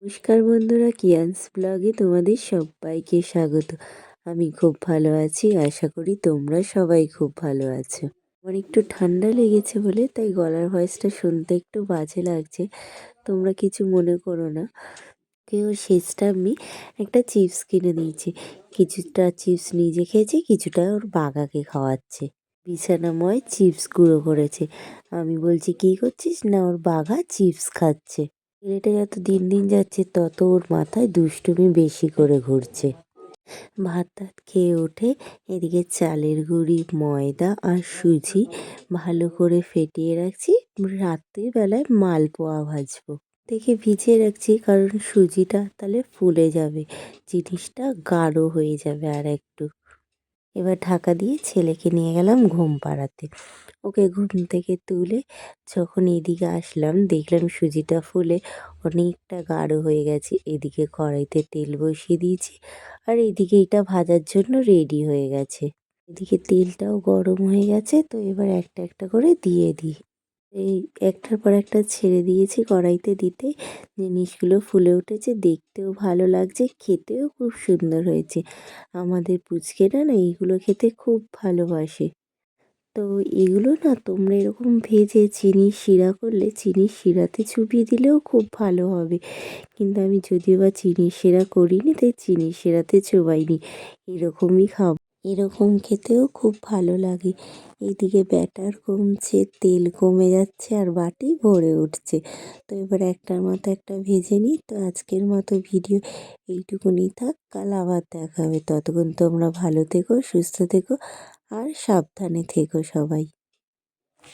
নমস্কার বন্ধুরা, কিয়ান্স ব্লগে তোমাদের সবাইকে স্বাগত। আমি খুব ভালো আছি, আশা করি তোমরা সবাই খুব ভালো আছো। আমার একটু ঠান্ডা লেগেছে বলে তাই গলার ভয়েসটা শুনতে একটু বাজে লাগছে, তোমরা কিছু মনে করো না। কেউ শেষটা আমি একটা চিপস কিনে দিয়েছি, কিছুটা চিপস নিজে খেয়েছে, কিছুটা ওর বাঘাকে খাওয়াচ্ছে। বিছানাময় চিপস গুঁড়ো করেছে। আমি বলছি কী করছিস, না ওর বাঘা চিপস খাচ্ছে। ছেলেটা যত দিন দিন যাচ্ছে তত ওর মাথায় দুষ্টুমি বেশি করে ঘুরছে। ভাত টাত খেয়ে ওঠে, এদিকে চালের গুঁড়ি, ময়দা আর সুজি ভালো করে ফেটিয়ে রাখছি, রাত্রির বেলায় মালপোয়া ভাজবো। দেখে ভিজিয়ে রাখছি কারণ সুজিটা তাহলে ফুলে যাবে, জিনিসটা গাঢ় হয়ে যাবে আর একটু। এবার ঢাকা দিয়ে ছেলেকে নিয়ে গেলাম ঘুম পাড়াতে। ওকে ঘুম থেকে তুলে যখন এদিকে আসলাম দেখলাম সুজিটা ফুলে অনেকটা গাঢ় হয়ে গেছে। এদিকে কড়াইতে তেল বসিয়ে দিয়েছি আর এদিকে এটা ভাজার জন্য রেডি হয়ে গেছে। এদিকে তেলটাও গরম হয়ে গেছে, তো এবার একটা একটা করে দিয়ে দিই। এই একটার পর একটা ছেড়ে দিয়েছি কড়াইতে দিতে, জিনিসগুলো ফুলে উঠেছে, দেখতেও ভালো লাগছে, খেতেও খুব সুন্দর হয়েছে। আমাদের পুচকেরা না এইগুলো খেতে খুব ভালোবাসে। তো এগুলো না তোমরা এরকম ভেজে চিনির শিরা করলে চিনির শিরাতে চুবিয়ে দিলেও খুব ভালো হবে, কিন্তু আমি যদিও বা চিনির শিরা করিনি তাই চিনির শিরাতে চোবাইনি, এরকমই খাবো। এরকম খেতেও খুব ভালো লাগে। এদিকে ব্যাটার কমছে, তেল কমে যাচ্ছে আর বাটি ভরে উঠছে। তো এবার একটার মতো একটা ভেজে নিই। তো আজকের মতো ভিডিও এইটুকুনি থাক, কাল আবার দেখা হবে। ততক্ষণ তোমরা ভালো থেকো, সুস্থ থেকো আর সাবধানে থেকো সবাই।